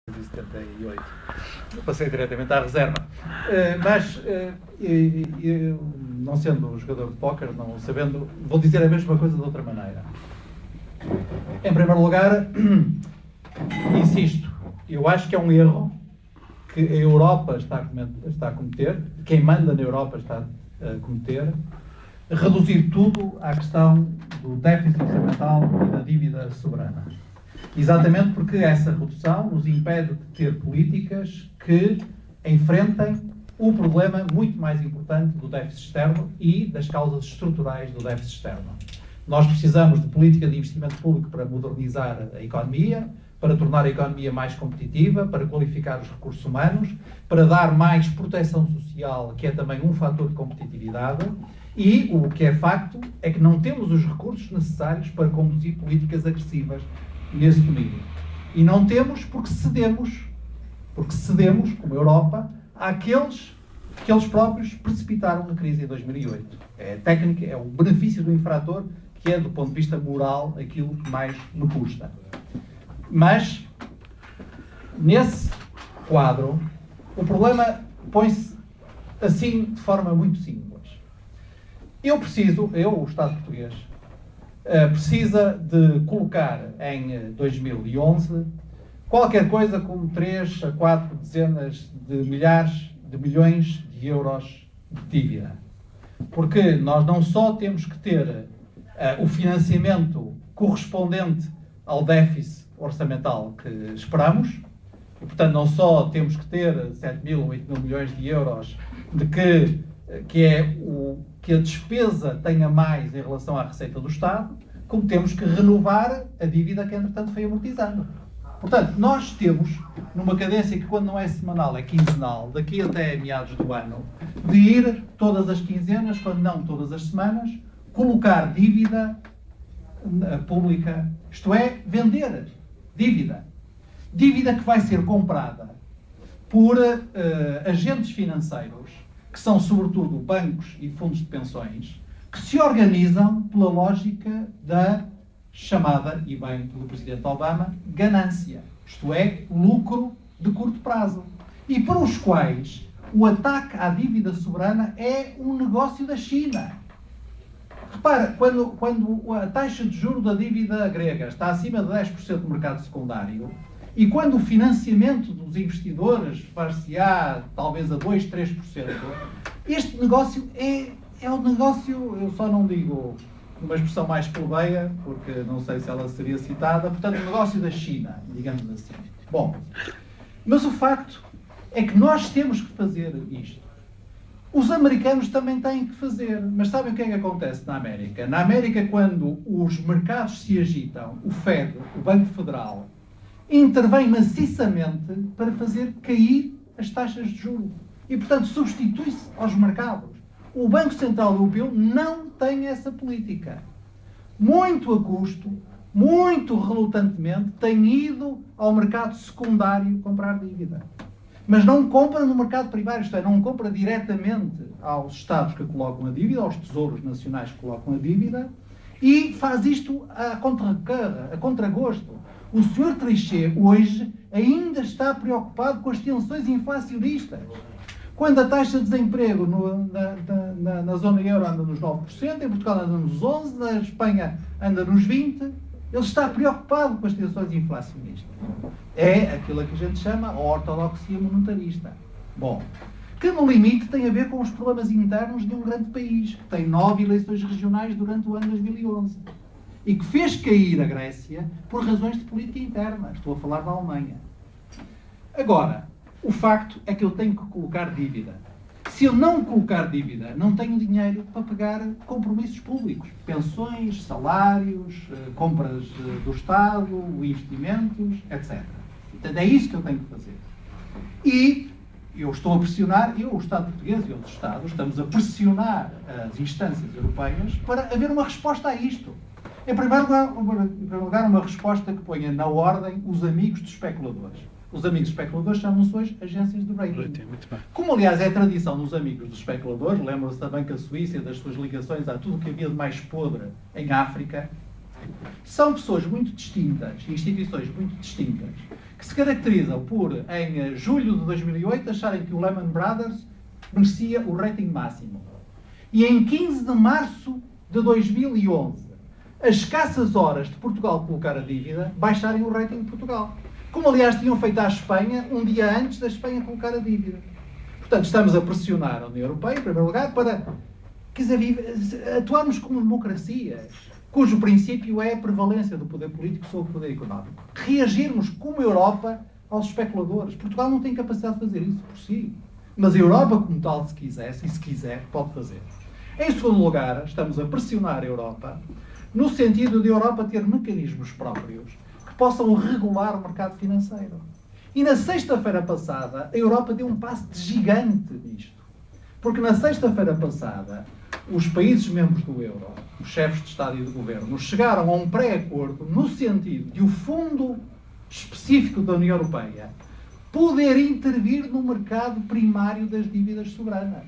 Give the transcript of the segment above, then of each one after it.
1978. Passei diretamente à reserva. Mas, não sendo jogador de póquer, não sabendo, vou dizer a mesma coisa de outra maneira. Em primeiro lugar, insisto, eu acho que é um erro que a Europa está a cometer, quem manda na Europa está a cometer, reduzir tudo à questão do déficit orçamental e da dívida soberana. Exatamente porque essa redução nos impede de ter políticas que enfrentem o problema muito mais importante do déficit externo e das causas estruturais do déficit externo. Nós precisamos de política de investimento público para modernizar a economia, para tornar a economia mais competitiva, para qualificar os recursos humanos, para dar mais proteção social, que é também um fator de competitividade, e o que é facto é que não temos os recursos necessários para conduzir políticas agressivas nesse domínio. E não temos porque cedemos, como Europa, àqueles que eles próprios precipitaram na crise em 2008. É a técnica, é o benefício do infrator, que é, do ponto de vista moral, aquilo que mais nos custa. Mas, nesse quadro, o problema põe-se assim, de forma muito simples. O Estado português, precisa de colocar em 2011 qualquer coisa como 3 a 4 dezenas de milhares de milhões de euros de dívida. Porque nós não só temos que ter o financiamento correspondente ao déficit orçamental que esperamos, e portanto não só temos que ter 7 mil ou 8 mil milhões de euros de que a despesa tenha mais em relação à receita do Estado, como temos que renovar a dívida que, entretanto, foi amortizando. Portanto, nós temos, numa cadência que, quando não é semanal, é quinzenal, daqui até meados do ano, de ir todas as quinzenas, quando não todas as semanas, colocar dívida pública, isto é, vender dívida. Dívida que vai ser comprada por agentes financeiros, que são, sobretudo, bancos e fundos de pensões, que se organizam pela lógica da chamada, e bem pelo Presidente Obama, ganância. Isto é, lucro de curto prazo. E para os quais o ataque à dívida soberana é um negócio da China. Repara, quando a taxa de juros da dívida grega está acima de 10% do mercado secundário, e quando o financiamento dos investidores far-se-á talvez a 2, 3%, este negócio é um negócio, eu só não digo uma expressão mais plebeia, porque não sei se ela seria citada, portanto, o negócio da China, digamos assim. Bom, mas o facto é que nós temos que fazer isto. Os americanos também têm que fazer, mas sabem o que é que acontece na América? Na América, quando os mercados se agitam, o Fed, o Banco Federal, intervém maciçamente para fazer cair as taxas de juros. E, portanto, substitui-se aos mercados. O Banco Central Europeu não tem essa política. Muito a custo, muito relutantemente, tem ido ao mercado secundário comprar dívida. Mas não compra no mercado primário, isto é, não compra diretamente aos Estados que colocam a dívida, aos tesouros nacionais que colocam a dívida, e faz isto a contragosto. O Sr. Trichet, hoje, ainda está preocupado com as tensões inflacionistas. Quando a taxa de desemprego na zona euro anda nos 9%, em Portugal anda nos 11%, na Espanha anda nos 20%, ele está preocupado com as tensões inflacionistas. É aquilo que a gente chama a ortodoxia monetarista. Bom, que no limite tem a ver com os problemas internos de um grande país, que tem 9 eleições regionais durante o ano 2011. E que fez cair a Grécia por razões de política interna. Estou a falar da Alemanha. Agora, o facto é que eu tenho que colocar dívida. Se eu não colocar dívida, não tenho dinheiro para pagar compromissos públicos. Pensões, salários, compras do Estado, investimentos, etc. Portanto, é isso que eu tenho que fazer. E eu estou a pressionar, o Estado português e outros Estados, estamos a pressionar as instâncias europeias para haver uma resposta a isto. Em primeiro lugar, uma resposta que ponha na ordem os amigos dos especuladores. Os amigos dos especuladores chamam-se hoje agências de rating. Como, aliás, é a tradição dos amigos dos especuladores, lembram-se da Banca Suíça e das suas ligações a tudo o que havia de mais podre em África, são pessoas muito distintas, instituições muito distintas, que se caracterizam por, em julho de 2008, acharem que o Lehman Brothers merecia o rating máximo. E em 15 de março de 2011, a escassas horas de Portugal colocar a dívida, baixarem o rating de Portugal. Como, aliás, tinham feito à Espanha um dia antes da Espanha colocar a dívida. Portanto, estamos a pressionar a União Europeia, em primeiro lugar, para, quer dizer, atuarmos como democracias, cujo princípio é a prevalência do poder político sobre o poder económico. Reagirmos como Europa aos especuladores. Portugal não tem capacidade de fazer isso por si. Mas a Europa, como tal, se quisesse, e se quiser, pode fazer. Em segundo lugar, estamos a pressionar a Europa no sentido de a Europa ter mecanismos próprios que possam regular o mercado financeiro. E na sexta-feira passada, a Europa deu um passo de gigante nisto. Porque na sexta-feira passada, os países membros do euro, os chefes de Estado e de Governo, chegaram a um pré-acordo no sentido de o fundo específico da União Europeia poder intervir no mercado primário das dívidas soberanas.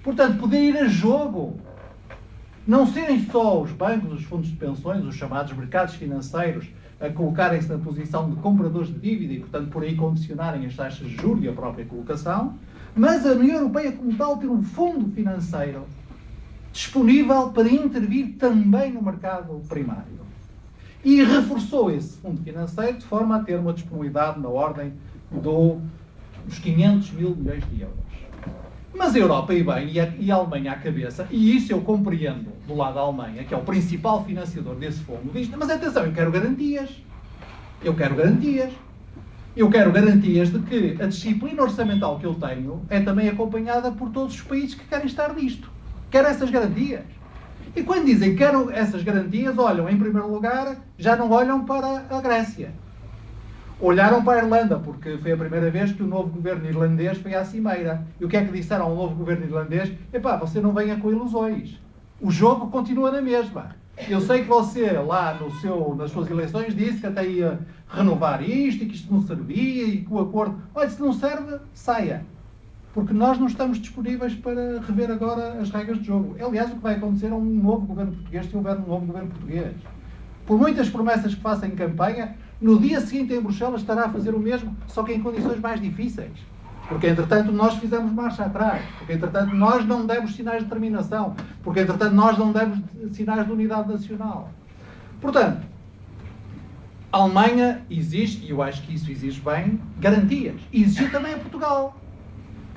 Portanto, poder ir a jogo. Não serem só os bancos, os fundos de pensões, os chamados mercados financeiros, a colocarem-se na posição de compradores de dívida e, portanto, por aí condicionarem as taxas de juros e a própria colocação, mas a União Europeia, como tal, ter um fundo financeiro disponível para intervir também no mercado primário. E reforçou esse fundo financeiro de forma a ter uma disponibilidade na ordem dos 500 mil milhões de euros. Mas a Europa, e bem, e a Alemanha à cabeça, e isso eu compreendo do lado da Alemanha, que é o principal financiador desse fundo, diz, mas atenção, eu quero garantias. Eu quero garantias. Eu quero garantias de que a disciplina orçamental que eu tenho é também acompanhada por todos os países que querem estar nisto. Quero essas garantias. E quando dizem que quero essas garantias, olham, em primeiro lugar, já não olham para a Grécia. Olharam para a Irlanda, porque foi a primeira vez que o novo governo irlandês foi à cimeira. E o que é que disseram ao novo governo irlandês? Epá, você não venha com ilusões. O jogo continua na mesma. Eu sei que você, lá nas suas eleições, disse que até ia renovar isto e que isto não servia e que o acordo... Olha, se não serve, saia. Porque nós não estamos disponíveis para rever agora as regras de jogo. Aliás, o que vai acontecer é um novo governo português, se houver um novo governo português. Por muitas promessas que faça em campanha, no dia seguinte em Bruxelas estará a fazer o mesmo, só que em condições mais difíceis. Porque, entretanto, nós fizemos marcha atrás. Porque, entretanto, nós não demos sinais de determinação. Porque, entretanto, nós não demos sinais de unidade nacional. Portanto, a Alemanha exige, e eu acho que isso exige bem, garantias. E exigiu também a Portugal.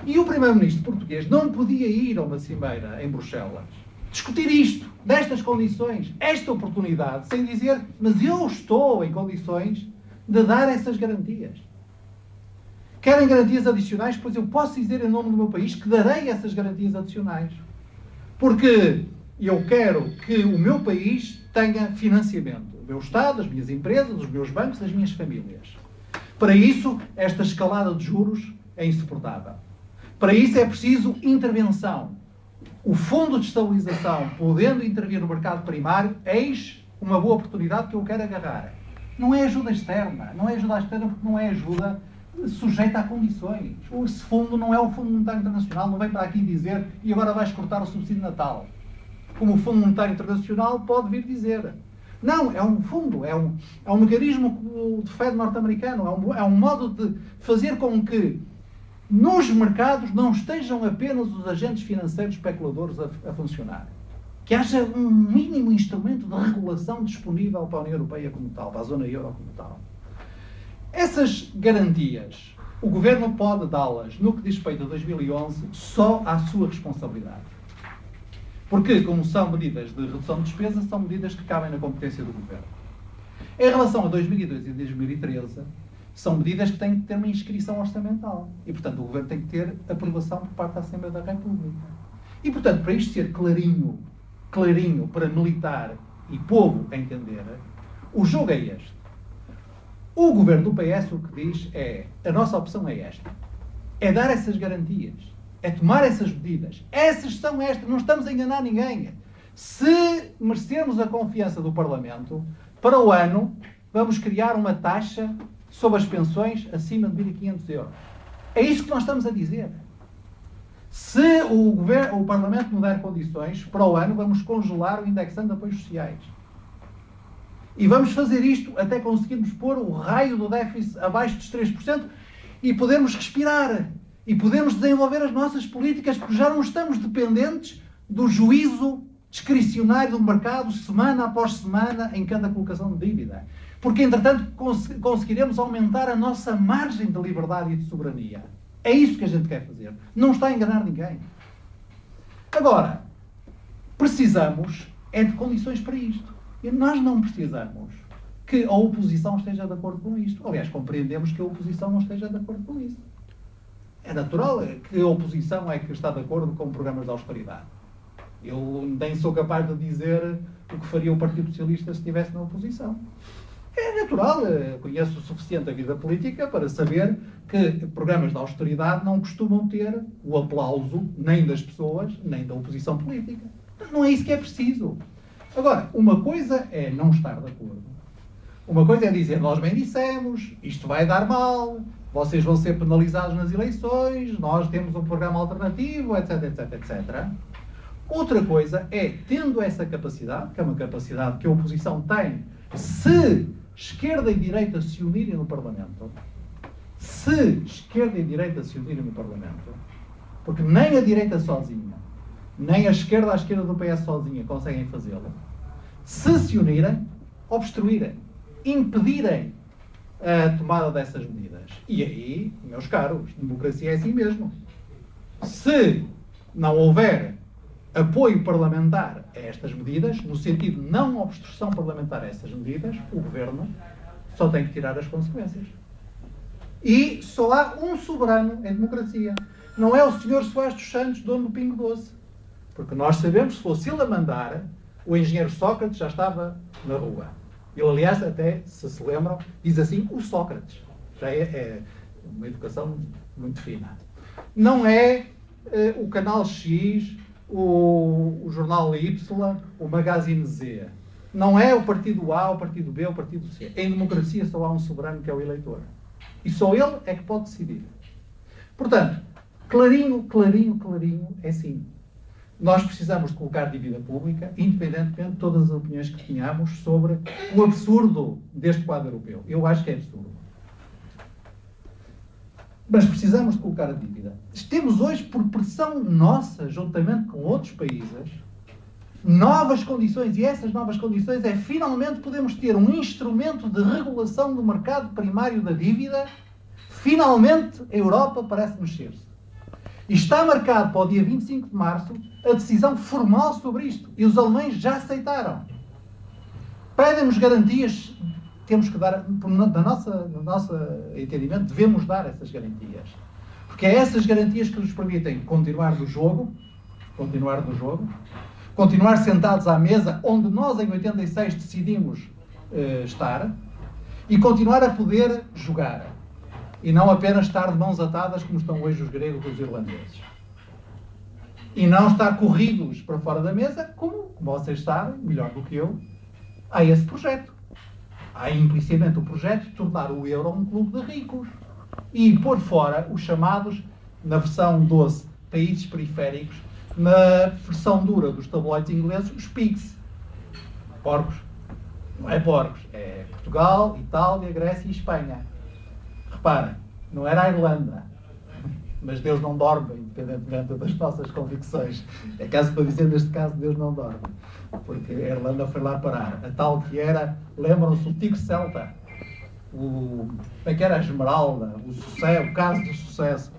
E o primeiro-ministro português não podia ir a uma cimeira em Bruxelas discutir isto, destas condições, esta oportunidade, sem dizer, mas eu estou em condições de dar essas garantias. Querem garantias adicionais? Pois eu posso dizer em nome do meu país que darei essas garantias adicionais. Porque eu quero que o meu país tenha financiamento. O meu Estado, as minhas empresas, os meus bancos, as minhas famílias. Para isso, esta escalada de juros é insuportável. Para isso é preciso intervenção. O Fundo de Estabilização, podendo intervir no mercado primário, eis uma boa oportunidade que eu quero agarrar. Não é ajuda externa. Não é ajuda externa porque não é ajuda sujeita a condições. Esse fundo não é o Fundo Monetário Internacional, não vem para aqui dizer e agora vais cortar o subsídio de Natal. Como o Fundo Monetário Internacional pode vir dizer. Não, é um fundo, é um mecanismo de Fed norte-americano, é um modo de fazer com que nos mercados não estejam apenas os agentes financeiros especuladores a funcionar. Que haja um mínimo instrumento de regulação disponível para a União Europeia como tal, para a zona euro como tal. Essas garantias, o Governo pode dá-las, no que diz respeito a 2011, só à sua responsabilidade. Porque, como são medidas de redução de despesas, são medidas que cabem na competência do Governo. Em relação a 2012 e 2013, são medidas que têm que ter uma inscrição orçamental. E, portanto, o Governo tem que ter aprovação por parte da Assembleia da República. E, portanto, para isto ser clarinho para militar e povo entender, o jogo é este. O Governo do PS o que diz é, a nossa opção é esta. É dar essas garantias. É tomar essas medidas. Essas são estas. Não estamos a enganar ninguém. Se merecermos a confiança do Parlamento, para o ano, vamos criar uma taxa sobre as pensões acima de 1.500 euros. É isso que nós estamos a dizer. Se o Parlamento não der condições, para o ano vamos congelar o indexando de apoios sociais. E vamos fazer isto até conseguirmos pôr o raio do déficit abaixo dos 3% e podermos respirar. E podermos desenvolver as nossas políticas, porque já não estamos dependentes do juízo discricionário do mercado, semana após semana, em cada colocação de dívida. Porque, entretanto, conseguiremos aumentar a nossa margem de liberdade e de soberania. É isso que a gente quer fazer. Não está a enganar ninguém. Agora, precisamos é de condições para isto. E nós não precisamos que a oposição esteja de acordo com isto. Aliás, compreendemos que a oposição não esteja de acordo com isso. É natural que a oposição é que está de acordo com programas de austeridade. Eu nem sou capaz de dizer o que faria o Partido Socialista se estivesse na oposição. É natural, conheço o suficiente a vida política para saber que programas de austeridade não costumam ter o aplauso nem das pessoas, nem da oposição política. Não é isso que é preciso. Agora, uma coisa é não estar de acordo. Uma coisa é dizer, nós bem dissemos, isto vai dar mal, vocês vão ser penalizados nas eleições, nós temos um programa alternativo, etc, etc, etc. Outra coisa é, tendo essa capacidade, que é uma capacidade que a oposição tem, se esquerda e direita se unirem no Parlamento, porque nem a direita sozinha, nem a esquerda à esquerda do PS sozinha conseguem fazê-lo, se unirem, obstruírem, impedirem a tomada dessas medidas. E aí, meus caros, democracia é assim mesmo. Se não houver apoio parlamentar a estas medidas, no sentido de não obstrução parlamentar a essas medidas, o Governo só tem que tirar as consequências. E só há um soberano em democracia. Não é o Sr. Soares dos Santos, dono do Pingo Doce. Porque nós sabemos, se fosse ele a mandar, o engenheiro Sócrates já estava na rua. Ele, aliás, até, se lembram, diz assim, o Sócrates. Já é uma educação muito fina. Não é o Canal X, o Jornal Y, o Magazine Z. Não é o Partido A, o Partido B, o Partido C. Em democracia só há um soberano, que é o eleitor. E só ele é que pode decidir. Portanto, clarinho, é assim. Nós precisamos de colocar dívida pública, independentemente de todas as opiniões que tenhamos sobre o absurdo deste quadro europeu. Eu acho que é absurdo. Mas precisamos de colocar a dívida. Temos hoje, por pressão nossa, juntamente com outros países, novas condições, e essas novas condições é finalmente podemos ter um instrumento de regulação do mercado primário da dívida. Finalmente a Europa parece mexer-se. E está marcado para o dia 25 de março a decisão formal sobre isto. E os alemães já aceitaram. Pedem-nos garantias, temos que dar, no nosso entendimento, devemos dar essas garantias. Porque é essas garantias que nos permitem continuar no jogo, continuar sentados à mesa onde nós em 86 decidimos estar, e continuar a poder jogar. E não apenas estar de mãos atadas como estão hoje os gregos e os irlandeses. E não estar corridos para fora da mesa, como vocês sabem, melhor do que eu, há esse projeto. Há implicitamente o projeto de tornar o euro um clube de ricos. E pôr fora os chamados, na versão doce, países periféricos, na versão dura dos tabloides ingleses, os PIGS. Porcos. Não é porcos. É Portugal, Itália, Grécia e Espanha. Reparem, não era a Irlanda, mas Deus não dorme, independentemente das nossas convicções. É caso para dizer, neste caso, Deus não dorme, porque a Irlanda foi lá parar. A tal que era, lembram-se, o Tigre Celta, como é que era a Esmeralda, o caso do sucesso.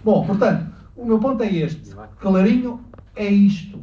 Bom, portanto, o meu ponto é este. Clarinho é isto.